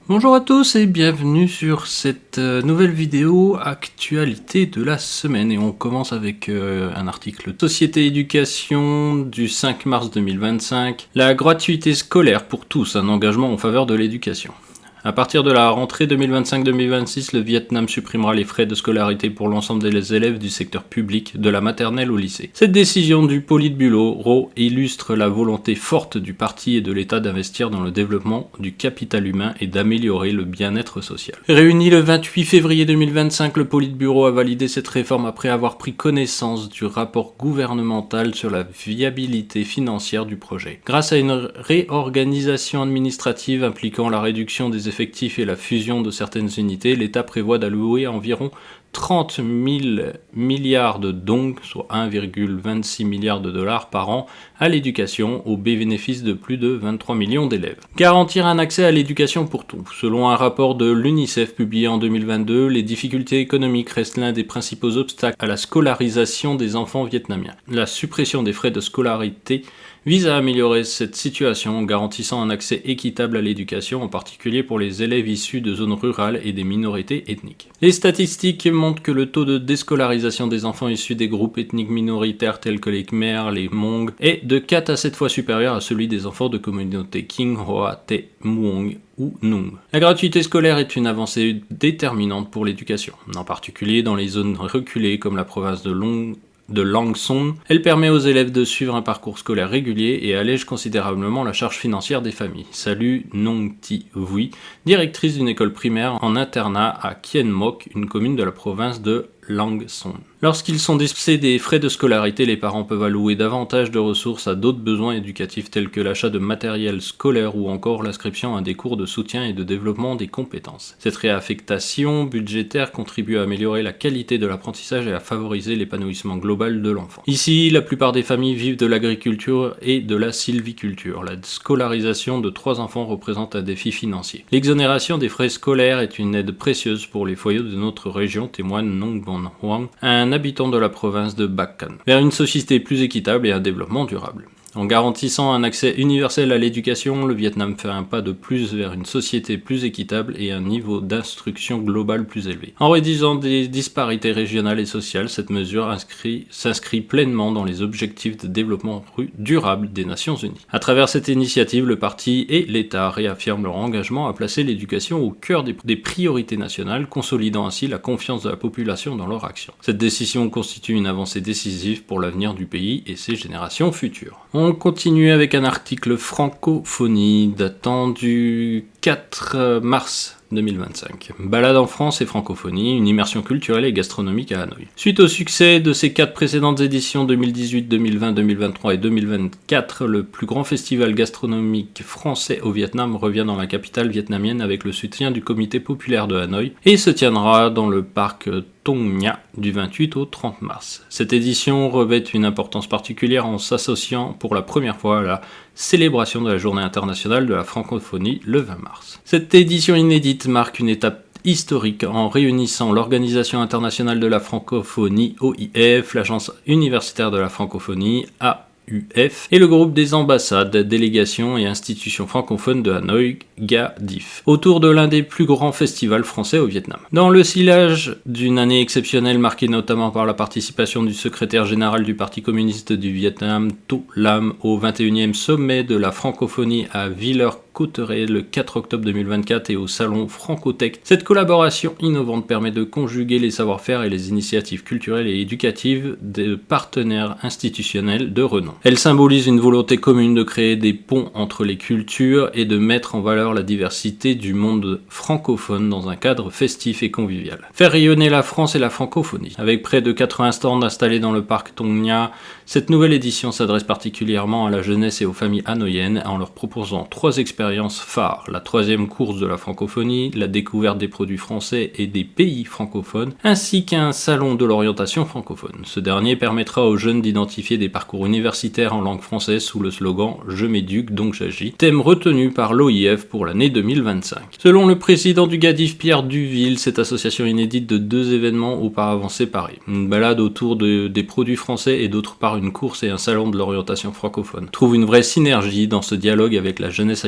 Bonjour à tous et bienvenue sur cette nouvelle vidéo actualité de la semaine. Et on commence avec un article Société Éducation du 5 mars 2025. La gratuité scolaire pour tous, un engagement en faveur de l'éducation. À partir de la rentrée 2025-2026, le Vietnam supprimera les frais de scolarité pour l'ensemble des élèves du secteur public, de la maternelle au lycée. Cette décision du Politburo illustre la volonté forte du parti et de l'État d'investir dans le développement du capital humain et d'améliorer le bien-être social. Réuni le 28 février 2025, le Politburo a validé cette réforme après avoir pris connaissance du rapport gouvernemental sur la viabilité financière du projet. Grâce à une réorganisation administrative impliquant la réduction des effectifs et la fusion de certaines unités, l'État prévoit d'allouer environ 30 000 milliards de dong, soit 1,26 milliard de dollars par an, à l'éducation, au bénéfice de plus de 23 millions d'élèves. Garantir un accès à l'éducation pour tous. Selon un rapport de l'UNICEF publié en 2022, les difficultés économiques restent l'un des principaux obstacles à la scolarisation des enfants vietnamiens. La suppression des frais de scolarité vise à améliorer cette situation en garantissant un accès équitable à l'éducation, en particulier pour les élèves issus de zones rurales et des minorités ethniques. Les statistiques montrent que le taux de déscolarisation des enfants issus des groupes ethniques minoritaires tels que les Khmer, les Hmong, est de 4 à 7 fois supérieur à celui des enfants de communautés King, Hoa, Te, Muong ou Nung. La gratuité scolaire est une avancée déterminante pour l'éducation, en particulier dans les zones reculées comme la province de Lang Son. Elle permet aux élèves de suivre un parcours scolaire régulier et allège considérablement la charge financière des familles. Salue Nong Thi Vui, directrice d'une école primaire en internat à Kien Moc, une commune de la province de Lang Son. Lorsqu'ils sont dispensés des frais de scolarité, les parents peuvent allouer davantage de ressources à d'autres besoins éducatifs tels que l'achat de matériel scolaire ou encore l'inscription à des cours de soutien et de développement des compétences. Cette réaffectation budgétaire contribue à améliorer la qualité de l'apprentissage et à favoriser l'épanouissement global de l'enfant. Ici, la plupart des familles vivent de l'agriculture et de la sylviculture. La scolarisation de 3 enfants représente un défi financier. L'exonération des frais scolaires est une aide précieuse pour les foyers de notre région, témoigne Nong Bon Hoang, un habitant de la province de Bac Can, vers une société plus équitable et un développement durable. En garantissant un accès universel à l'éducation, le Vietnam fait un pas de plus vers une société plus équitable et un niveau d'instruction global plus élevé. En réduisant des disparités régionales et sociales, cette mesure s'inscrit pleinement dans les objectifs de développement durable des Nations Unies. À travers cette initiative, le parti et l'État réaffirment leur engagement à placer l'éducation au cœur des priorités nationales, consolidant ainsi la confiance de la population dans leur action. Cette décision constitue une avancée décisive pour l'avenir du pays et ses générations futures. On continue avec un article francophonie datant du 4 mars 2025. Balade en France et francophonie, une immersion culturelle et gastronomique à Hanoï. Suite au succès de ces 4 précédentes éditions 2018, 2020, 2023 et 2024, le plus grand festival gastronomique français au Vietnam revient dans la capitale vietnamienne avec le soutien du comité populaire de Hanoï et se tiendra dans le parc Thong Nha du 28 au 30 mars. Cette édition revêt une importance particulière en s'associant pour la première fois à la célébration de la Journée internationale de la francophonie le 20 mars. Cette édition inédite marque une étape historique en réunissant l'Organisation internationale de la francophonie OIF, l'Agence universitaire de la francophonie AUF et le groupe des ambassades, délégations et institutions francophones de Hanoï, GADIF, autour de l'un des plus grands festivals français au Vietnam. Dans le sillage d'une année exceptionnelle marquée notamment par la participation du secrétaire général du Parti communiste du Vietnam, Thu Lam, au 21e sommet de la francophonie à Villers-Cotterêts le 4 octobre 2024 et au salon Francotech, cette collaboration innovante permet de conjuguer les savoir-faire et les initiatives culturelles et éducatives de partenaires institutionnels de renom. Elle symbolise une volonté commune de créer des ponts entre les cultures et de mettre en valeur la diversité du monde francophone dans un cadre festif et convivial. Faire rayonner la France et la francophonie. Avec près de 80 stands installés dans le parc Thong Nha, cette nouvelle édition s'adresse particulièrement à la jeunesse et aux familles hanoïennes en leur proposant 3 expériences phares. La 3e course de la francophonie, la découverte des produits français et des pays francophones, ainsi qu'un salon de l'orientation francophone. Ce dernier permettra aux jeunes d'identifier des parcours universitaires en langue française sous le slogan « Je m'éduque donc j'agis », thème retenu par l'OIF pour l'année 2025. Selon le président du GADIF, Pierre Duville, cette association inédite de 2 événements auparavant séparés. Une balade autour des produits français et d'autre part une course et un salon de l'orientation francophone. Trouve une vraie synergie dans ce dialogue avec la jeunesse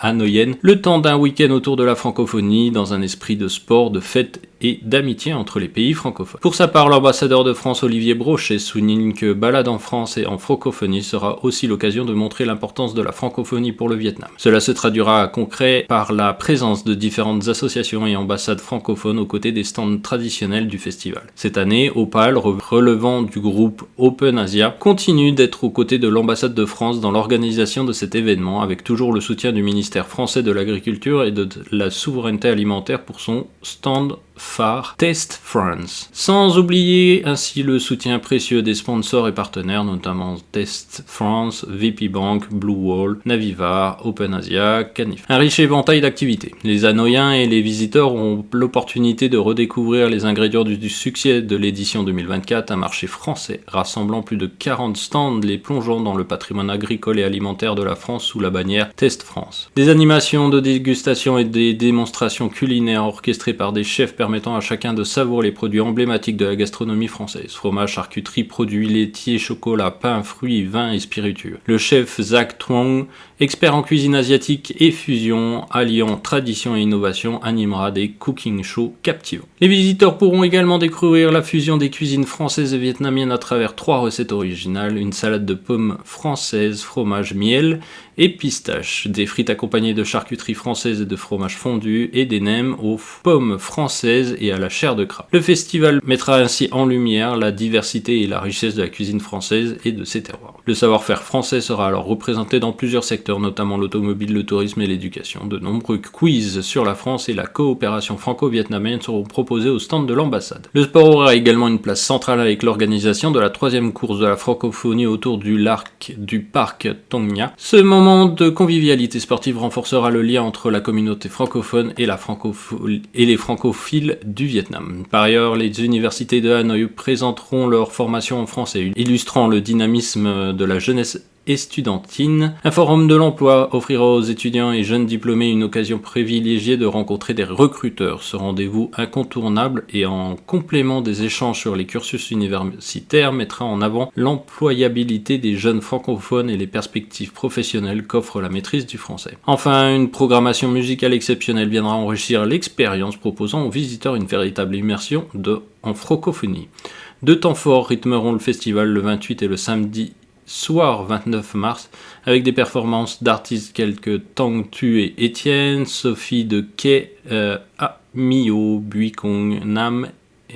hanoïenne, le temps d'un week-end autour de la francophonie dans un esprit de sport, de fête et d'amitié entre les pays francophones. Pour sa part, l'ambassadeur de France Olivier Brochet souligne que Balade en France et en francophonie sera aussi l'occasion de montrer l'importance de la francophonie pour le Vietnam. Cela se traduira à concret par la présence de différentes associations et ambassades francophones aux côtés des stands traditionnels du festival. Cette année, Opal, relevant du groupe Open Asia, continue d'être aux côtés de l'ambassade de France dans l'organisation de cet événement, avec toujours le soutien du ministère français de l'Agriculture et de la souveraineté alimentaire pour son stand phare Taste France. Sans oublier ainsi le soutien précieux des sponsors et partenaires, notamment Taste France, VP Bank, Blue Wall, Navivar, Open Asia, Canif. Un riche éventail d'activités. Les Hanoïens et les visiteurs ont l'opportunité de redécouvrir les ingrédients du succès de l'édition 2024, un marché français rassemblant plus de 40 stands, les plongeant dans le patrimoine agricole et alimentaire de la France sous la bannière Taste France. Des animations de dégustation et des démonstrations culinaires orchestrées par des chefs permettant à chacun de savourer les produits emblématiques de la gastronomie française. Fromage, charcuterie, produits laitiers, chocolat, pain, fruits, vins et spiritueux. Le chef Zach Thuong, expert en cuisine asiatique et fusion, alliant tradition et innovation, animera des cooking shows captivants. Les visiteurs pourront également découvrir la fusion des cuisines françaises et vietnamiennes à travers 3 recettes originales, une salade de pommes française, fromage, miel et pistache, des frites accompagnées de charcuterie française et de fromage fondu et des nems aux pommes françaises et à la chair de crabe. Le festival mettra ainsi en lumière la diversité et la richesse de la cuisine française et de ses terroirs. Le savoir-faire français sera alors représenté dans plusieurs secteurs, notamment l'automobile, le tourisme et l'éducation. De nombreux quiz sur la France et la coopération franco-vietnamienne seront proposés au stand de l'ambassade. Le sport aura également une place centrale avec l'organisation de la 3e course de la francophonie autour du lac du parc Tong Nha. Ce moment de convivialité sportive renforcera le lien entre la communauté francophone et les francophiles du Vietnam. Par ailleurs, les universités de Hanoï présenteront leur formation en français, illustrant le dynamisme de la jeunesse estudiantine. Un forum de l'emploi offrira aux étudiants et jeunes diplômés une occasion privilégiée de rencontrer des recruteurs. Ce rendez-vous incontournable et en complément des échanges sur les cursus universitaires mettra en avant l'employabilité des jeunes francophones et les perspectives professionnelles qu'offre la maîtrise du français. Enfin, une programmation musicale exceptionnelle viendra enrichir l'expérience, proposant aux visiteurs une véritable immersion en francophonie. 2 temps forts rythmeront le festival le 28 et le samedi soir 29 mars, avec des performances d'artistes tels que Tang Tu et Étienne, Sophie de Quai, Mio, Bui Kong, Nam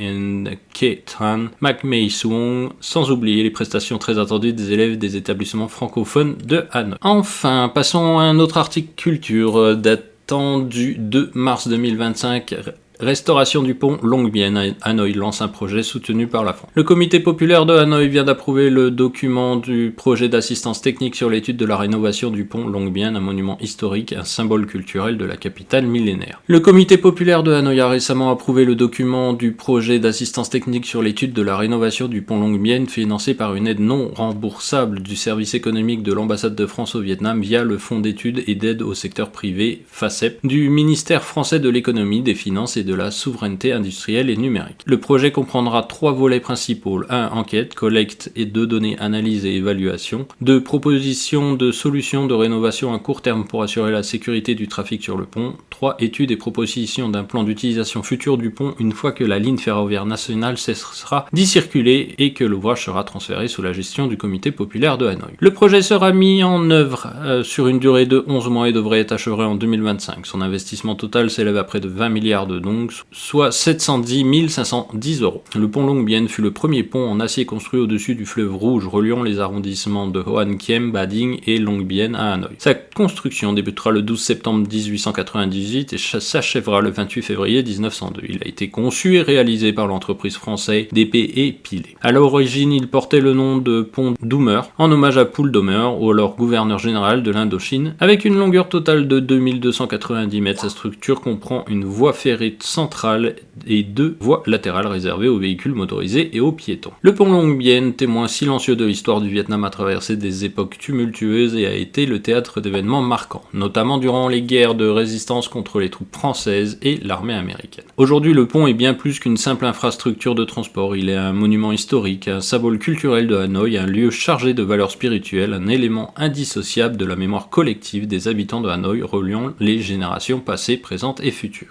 and Ke Tran, Mac Mei Suong, sans oublier les prestations très attendues des élèves des établissements francophones de Hanoï. Enfin, passons à un autre article culture datant du 2 mars 2025. Restauration du pont Long Bien, Hanoï lance un projet soutenu par la France. Le comité populaire de Hanoï vient d'approuver le document du projet d'assistance technique sur l'étude de la rénovation du pont Long Bien, un monument historique, un symbole culturel de la capitale millénaire. Le comité populaire de Hanoï a récemment approuvé le document du projet d'assistance technique sur l'étude de la rénovation du pont Long Bien, financé par une aide non remboursable du service économique de l'ambassade de France au Vietnam via le fonds d'études et d'aide au secteur privé, FACEP, du ministère français de l'économie, des finances et de la souveraineté industrielle et numérique. Le projet comprendra 3 volets principaux. 1. Enquête, collecte et 2. Données, analyse et évaluation. 2. Proposition de solutions de rénovation à court terme pour assurer la sécurité du trafic sur le pont. 3. Études et propositions d'un plan d'utilisation futur du pont une fois que la ligne ferroviaire nationale cessera d'y circuler et que l'ouvrage sera transféré sous la gestion du comité populaire de Hanoï. Le projet sera mis en œuvre sur une durée de 11 mois et devrait être achevé en 2025. Son investissement total s'élève à près de 20 milliards de dong, soit 710 510 €. Le pont Long Bien fut le premier pont en acier construit au-dessus du fleuve Rouge, reliant les arrondissements de Hoan Kiem, Ba Ding et Long Bien à Hanoï. Sa construction débutera le 12 septembre 1898 et s'achèvera le 28 février 1902. Il a été conçu et réalisé par l'entreprise française d'Épée et Pilet. À l'origine, il portait le nom de pont Doumer, en hommage à Paul Doumer, ou alors gouverneur général de l'Indochine. Avec une longueur totale de 2290 mètres, sa structure comprend une voie ferrée centrale et 2 voies latérales réservées aux véhicules motorisés et aux piétons. Le pont Long Bien, témoin silencieux de l'histoire du Vietnam, a traversé des époques tumultueuses et a été le théâtre d'événements marquants, notamment durant les guerres de résistance contre les troupes françaises et l'armée américaine. Aujourd'hui, le pont est bien plus qu'une simple infrastructure de transport, il est un monument historique, un symbole culturel de Hanoï, un lieu chargé de valeurs spirituelles, un élément indissociable de la mémoire collective des habitants de Hanoï reliant les générations passées, présentes et futures.